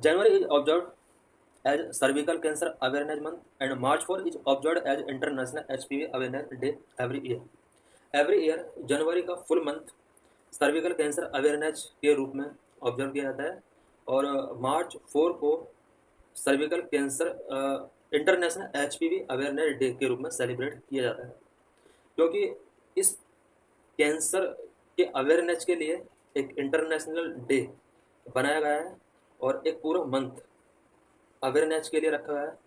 January is observed as Cervical Cancer Awareness Month, and March 4 is observed as International HPV Awareness Day every year. Every year जनवरी का full month cervical cancer awareness के रूप में observe किया जाता है और मार्च 4 को cervical cancer international HPV awareness day के रूप में सेलिब्रेट किया जाता है, क्योंकि इस कैंसर के अवेयरनेस के लिए एक इंटरनेशनल डे बनाया गया है और एक पूरा मंथ अवेयरनेस के लिए रखा गया है।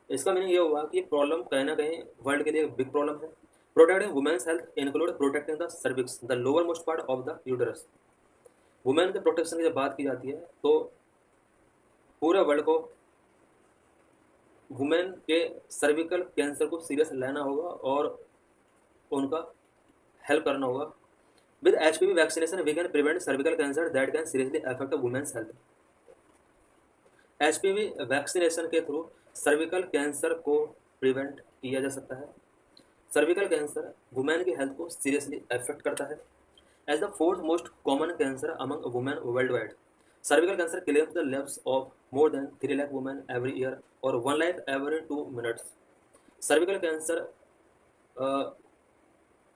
इसका मीनिंग ये हुआ कि प्रॉब्लम कहीं ना कहीं वर्ल्ड के लिए बिग प्रॉब्लम है। Protecting women's health include protecting the cervix, the lower most part of the uterus. Women के प्रोटेक्शन की जब बात की जाती है तो पूरे वर्ल्ड को वुमेन के सर्विकल कैंसर को सीरियस लेना होगा और उनका हेल्प करना होगा। With HPV vaccination we can prevent cervical cancer that can seriously affect women's health. HPV vaccination के थ्रू सर्विकल कैंसर को प्रिवेंट किया जा सकता है। सर्विकल कैंसर वुमेन की हेल्थ को सीरियसली अफेक्ट करता है। As the fourth most common cancer among women worldwide, cervical cancer claims the lives of more than 3 lakh women every year और 1 life every 2 minutes. Cervical cancer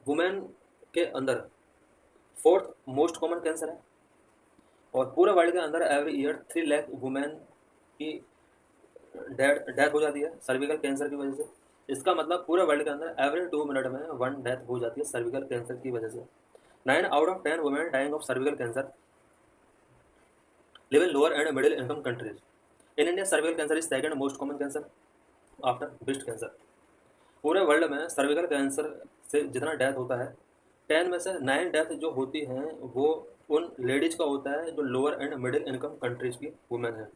women के अंदर fourth most common cancer है और पूरे world के अंदर every year 3 lakh women की death हो जाती है सर्विकल कैंसर की वजह से। इसका मतलब पूरे वर्ल्ड के अंदर एवरी 2 मिनट में 1 डेथ हो जाती है सर्विकल कैंसर की वजह से। 9 out of 10 women dying of cervical cancer live in lower and middle income countries. In India cervical cancer is second most common cancer after breast cancer. पूरे world में cervical cancer से जितना death होता है 10 में से 9 डेथ जो होती हैं वो उन लेडीज का होता है जो lower and middle income countries की वुमेन है।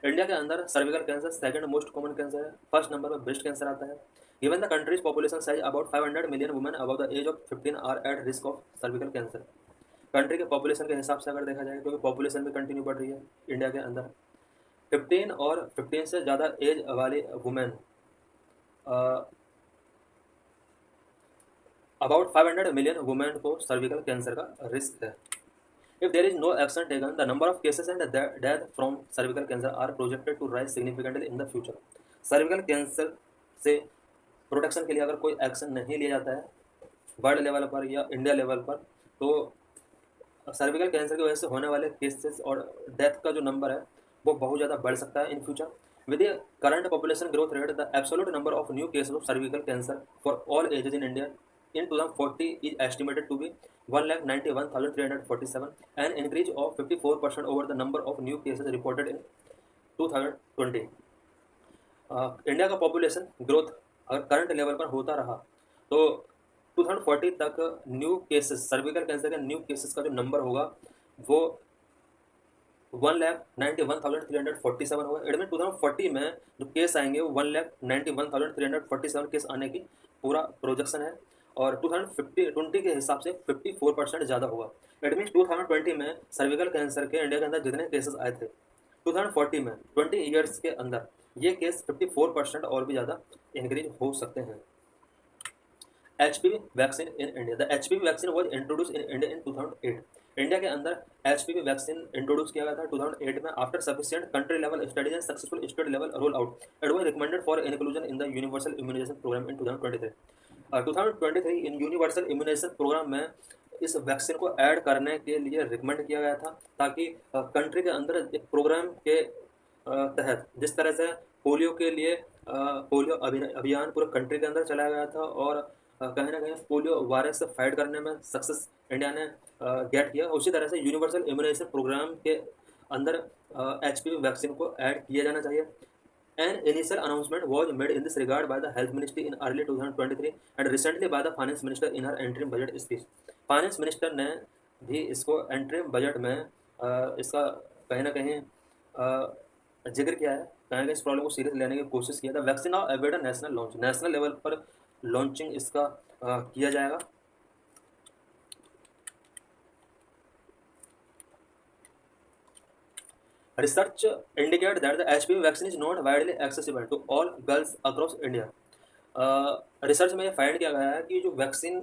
इंडिया के अंदर cervical cancer second most common cancer है, फर्स्ट नंबर पर ब्रेस्ट कैंसर आता है। Given the country's population size about 500 million women above the age of 15 are at risk of cervical cancer. Country के population के हिसाब से अगर देखा जाए क्योंकि पॉपुलेशन भी कंटिन्यू बढ़ रही है इंडिया के अंदर, 15 और 15 से ज़्यादा एज वाली वुमेन अबाउट 500 मिलियन वुमेन को सर्विकल कैंसर का रिस्क है। If there is no action taken, the number of cases and death from cervical cancer are projected to rise significantly in the future. Cervical cancer से protection के लिए अगर कोई action नहीं लिया जाता है वर्ल्ड लेवल पर या इंडिया लेवल पर तो सर्विकल कैंसर की वजह से होने वाले केसेस और डेथ का जो नंबर है वो बहुत ज़्यादा बढ़ सकता है in future. With the current population growth rate the absolute number of new cases of cervical cancer for all ages in India in 2040 is estimated to be 191,347, an increase of 54% over the number of new cases reported in 2020। India का population growth अगर current level पर होता रहा तो 2040 तक new cases cervical cancer के new cases का जो नंबर होगा वो 191,347 होगा। एडमिट 2040 में जो केस आएंगे वो 191,347 केस आने की पूरा प्रोजेक्शन है और 2020 के हिसाब से 54% ज़्यादा होगा। एट मीन्स 2020 में सर्विकल कैंसर के इंडिया के अंदर जितने केसेस आए थे 2040 में 20 ईयर्स के अंदर ये केस 54% और भी ज़्यादा इंक्रीज हो सकते हैं। HPV vaccine in India, the HPV vaccine was introduce in India in 2008। India के अंदर HPV वैक्सीन इंट्रोड्यूस किया गया था 2008 में after sufficient country level studies and successful state level roll out and was recommended for inclusion in the universal immunization programme in 2023। 2023 in universal immunization programme में इस vaccine को add करने के लिए रिकमेंड किया गया था ताकि कंट्री के अंदर एक प्रोग्राम के तहत जिस तरह से पोलियो के लिए पोलियो अभियान पूरे कंट्री के अंदर चलाया गया था और कहीं ना कहीं पोलियो वायरस से फाइट करने में सक्सेस इंडिया ने गेट किया, उसी तरह से यूनिवर्सल इम्यूनाइजेशन प्रोग्राम के अंदर HPV वैक्सीन को ऐड किया जाना चाहिए। An initial announcement was made in this regard by the Health Ministry in early 2023 and recently by the Finance Minister in her interim budget speech। Finance minister ने भी इसको interim budget में इसका कहीं ना कहीं जिक्र किया है, कहीं ना कहीं इस प्रॉब्लम को सीरियस लेने की कोशिश किया था। Vaccine of avoid national launch, national level पर लॉन्चिंग इसका किया जाएगा। Research indicate that the HPV vaccine is not widely accessible to all girls across India। Research में ये फाइंड किया गया है कि जो वैक्सीन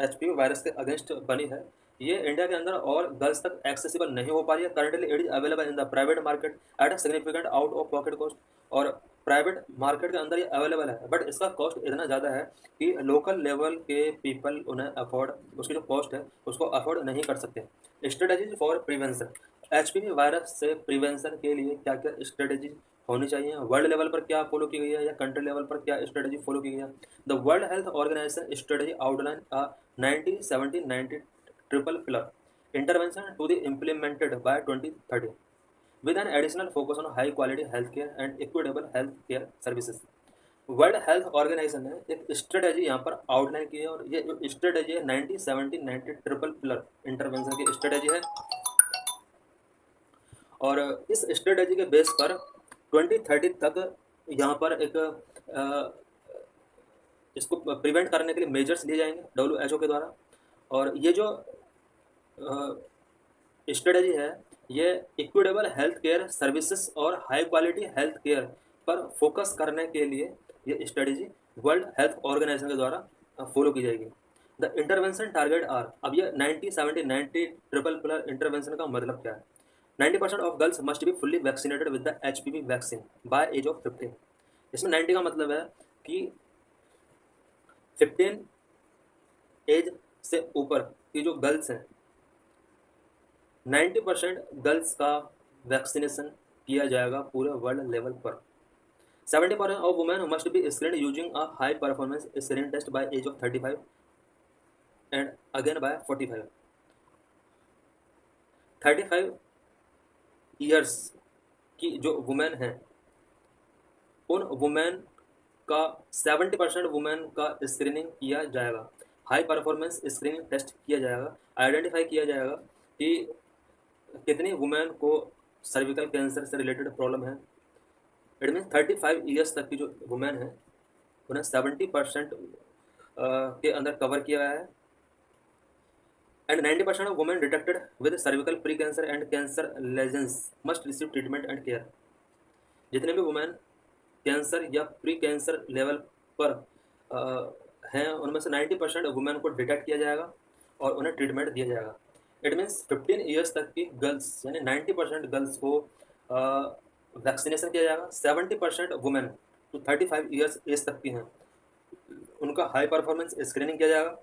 HPV वायरस के अगेंस्ट बनी है ये इंडिया के अंदर और गर्ल्स तक एक्सेसिबल नहीं हो पा रही है। Currently it is available in the private market at a significant out of pocket cost. और प्राइवेट मार्केट के अंदर ये अवेलेबल है, बट इसका कॉस्ट इतना ज़्यादा है कि लोकल लेवल के पीपल उन्हें अफोर्ड, उसकी जो कॉस्ट है उसको अफोर्ड नहीं कर सकते। Strategies for prevention, HPV virus से प्रिवेंशन के लिए क्या क्या स्ट्रेटेजी होनी चाहिए, वर्ल्ड लेवल पर क्या फॉलो की गई है या कंट्री लेवल पर क्या स्ट्रेटेजी फॉलो की गई है। The World Health Organization strategy outline a 90-70-90 triple pillar intervention to be implemented by 2030 with an additional focus on high quality healthcare and equitable healthcare services। World Health Organization ने एक strategy यहाँ पर outline की है, और ये जो strategy है 90-70-90 ट्रिपल पिलर इंटरवेंशन की स्ट्रेटेजी है। और इस स्ट्रेटेजी के बेस पर 2030 तक यहाँ पर एक इसको प्रिवेंट करने के लिए मेजर्स लिए जाएंगे WHO के द्वारा। और ये जो स्ट्रेटेजी है ये इक्विटेबल हेल्थ केयर सर्विसेज और हाई क्वालिटी हेल्थ केयर पर फोकस करने के लिए ये स्ट्रेटेजी वर्ल्ड हेल्थ ऑर्गेनाइजेशन के द्वारा फॉलो की जाएगी। द इंटरवेंशन टारगेट आर, अब ये 90-70-90 ट्रिपल पिलर इंटरवेंशन का मतलब क्या है। 90% of girls must be fully vaccinated with the HPV vaccine by age of 15। इसमें 90 का मतलब है कि 15 एज से ऊपर की जो गर्ल्स हैं 90% गर्ल्स का वैक्सीनेशन किया जाएगा पूरे वर्ल्ड लेवल पर। 70% of women must be screen using a high performance screen test by age of 35 and again by 45। 35 years की जो वुमेन हैं उन वुमेन का 70% वुमेन का स्क्रीनिंग किया जाएगा, हाई परफॉर्मेंस स्क्रीनिंग टेस्ट किया जाएगा, आइडेंटिफाई किया जाएगा कि कितनी वुमेन को सर्विकल कैंसर से रिलेटेड प्रॉब्लम है। इट मीन 35 ईयर्स तक की जो वुमेन है उन्हें 70% के अंदर कवर किया गया है। And 90% of women detected with cervical pre cancer and cancer lesions must receive treatment and care. जितने भी वुमेन कैंसर या प्री कैंसर लेवल पर हैं उनमें से 90% वुमेन को डिटेक्ट किया जाएगा और उन्हें ट्रीटमेंट दिया जाएगा। इट मीन्स 15 ईयर्स तक की गर्ल्स यानी 90% गर्ल्स को वैक्सीनेशन किया जाएगा। 70% वुमेन जो 35 ईयर्स एज तक की हैं उनका हाई परफॉर्मेंस स्क्रीनिंग किया जाएगा